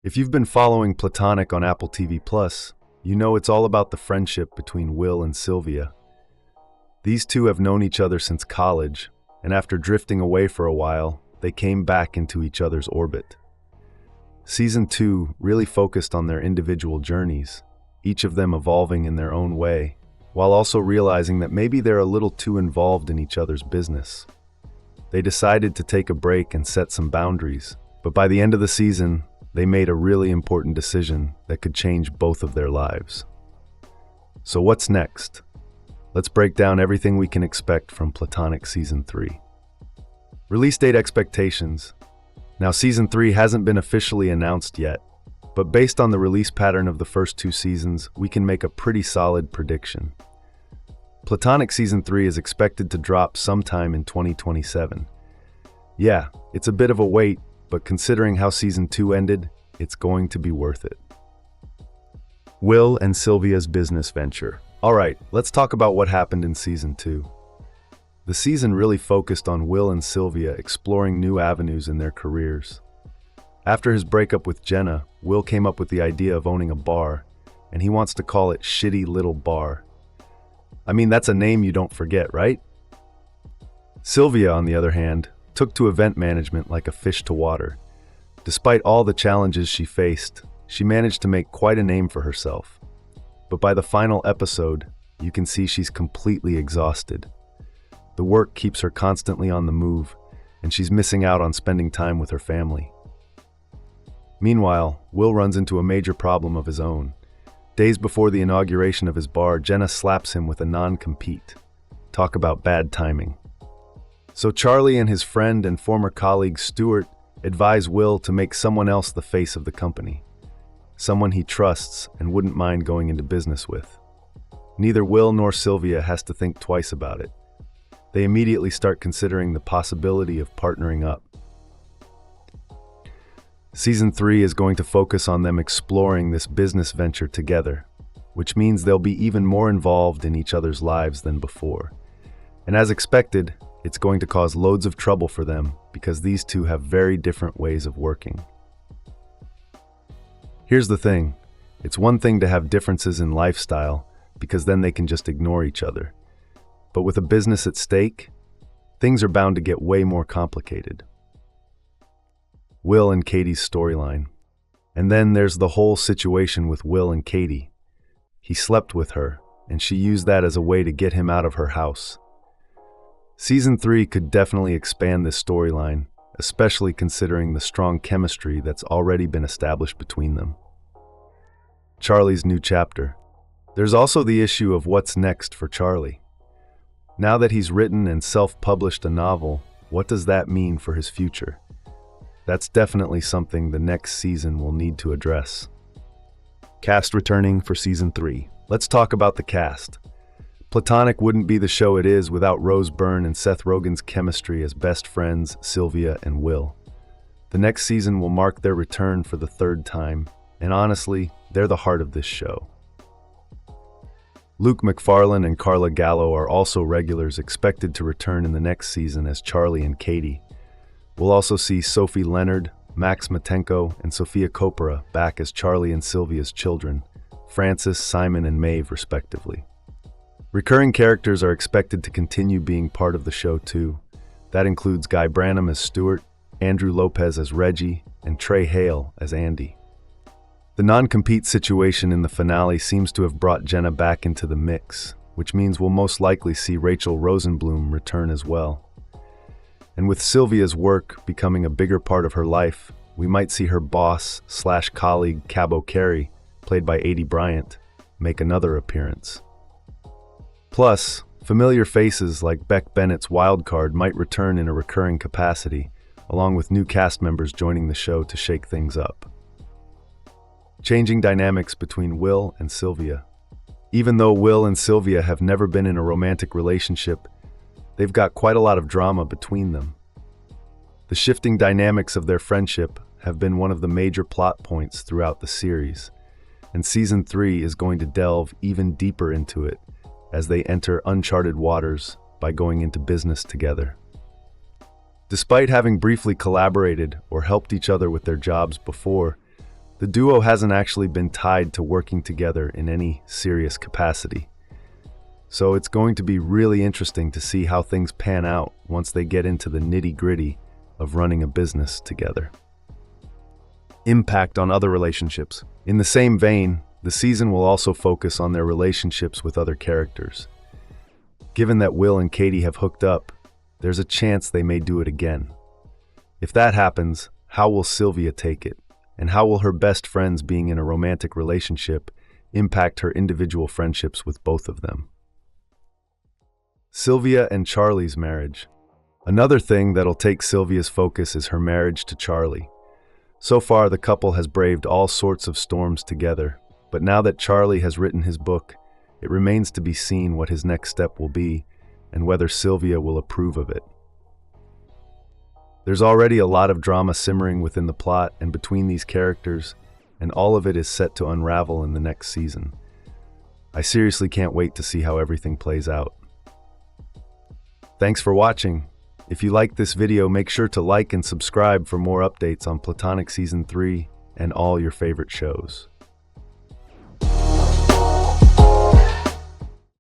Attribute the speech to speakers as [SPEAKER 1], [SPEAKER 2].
[SPEAKER 1] If you've been following Platonic on Apple TV+, you know it's all about the friendship between Will and Sylvia. These two have known each other since college, and after drifting away for a while, they came back into each other's orbit. Season 2 really focused on their individual journeys, each of them evolving in their own way, while also realizing that maybe they're a little too involved in each other's business. They decided to take a break and set some boundaries, but by the end of the season, they made a really important decision that could change both of their lives. So what's next? Let's break down everything we can expect from Platonic Season 3. Release date expectations. Now, Season 3 hasn't been officially announced yet, but based on the release pattern of the first two seasons, we can make a pretty solid prediction. Platonic Season 3 is expected to drop sometime in 2027. Yeah, it's a bit of a wait, but considering how Season 2 ended, it's going to be worth it. Will and Sylvia's business venture. Alright, let's talk about what happened in Season 2. The season really focused on Will and Sylvia exploring new avenues in their careers. After his breakup with Jenna, Will came up with the idea of owning a bar, and he wants to call it Shitty Little Bar. I mean, that's a name you don't forget, right? Sylvia, on the other hand, took to event management like a fish to water. Despite all the challenges she faced, she managed to make quite a name for herself. But by the final episode, you can see she's completely exhausted. The work keeps her constantly on the move, and she's missing out on spending time with her family. Meanwhile, Will runs into a major problem of his own. Days before the inauguration of his bar, Jenna slaps him with a non-compete. Talk about bad timing. So Charlie and his friend and former colleague Stuart advise Will to make someone else the face of the company. Someone he trusts and wouldn't mind going into business with. Neither Will nor Sylvia has to think twice about it. They immediately start considering the possibility of partnering up. Season 3 is going to focus on them exploring this business venture together, which means they'll be even more involved in each other's lives than before. And as expected, it's going to cause loads of trouble for them because these two have very different ways of working. Here's the thing, it's one thing to have differences in lifestyle because then they can just ignore each other. But with a business at stake, things are bound to get way more complicated. Will and Katie's storyline. And then there's the whole situation with Will and Katie. He slept with her, and she used that as a way to get him out of her house. Season 3 could definitely expand this storyline, especially considering the strong chemistry that's already been established between them. Charlie's new chapter. There's also the issue of what's next for Charlie. Now that he's written and self-published a novel, what does that mean for his future? That's definitely something the next season will need to address. Cast returning for Season 3. Let's talk about the cast. Platonic wouldn't be the show it is without Byrne and Seth Rogen's chemistry as best friends, Sylvia and Will. The next season will mark their return for the third time, and honestly, they're the heart of this show. Luke McFarlane and Carla Gallo are also regulars expected to return in the next season as Charlie and Katie. We'll also see Sophie Leonard, Max Matenko, and Sofia Coppola back as Charlie and Sylvia's children, Francis, Simon, and Maeve, respectively. Recurring characters are expected to continue being part of the show too. That includes Guy Branum as Stuart, Andrew Lopez as Reggie, and Trey Hale as Andy. The non-compete situation in the finale seems to have brought Jenna back into the mix, which means we'll most likely see Rachel Rosenblum return as well. And with Sylvia's work becoming a bigger part of her life, we might see her boss/colleague Cabo Carey, played by Aidy Bryant, make another appearance. Plus, familiar faces like Beck Bennett's wildcard might return in a recurring capacity, along with new cast members joining the show to shake things up. Changing dynamics between Will and Sylvia. Even though Will and Sylvia have never been in a romantic relationship, they've got quite a lot of drama between them. The shifting dynamics of their friendship have been one of the major plot points throughout the series, and Season 3 is going to delve even deeper into it as they enter uncharted waters by going into business together. Despite having briefly collaborated or helped each other with their jobs before, The duo hasn't actually been tied to working together in any serious capacity. So it's going to be really interesting to see how things pan out once they get into the nitty-gritty of running a business together. Impact on other relationships. In the same vein, the season will also focus on their relationships with other characters. Given that Will and Katie have hooked up, there's a chance they may do it again. If that happens, how will Sylvia take it? And how will her best friends being in a romantic relationship impact her individual friendships with both of them? Sylvia and Charlie's marriage. Another thing that'll take Sylvia's focus is her marriage to Charlie. So far, the couple has braved all sorts of storms together, but now that Charlie has written his book, it remains to be seen what his next step will be and whether Sylvia will approve of it. There's already a lot of drama simmering within the plot and between these characters, and all of it is set to unravel in the next season. I seriously can't wait to see how everything plays out. Thanks for watching. If you liked this video, make sure to like and subscribe for more updates on Platonic Season 3 and all your favorite shows.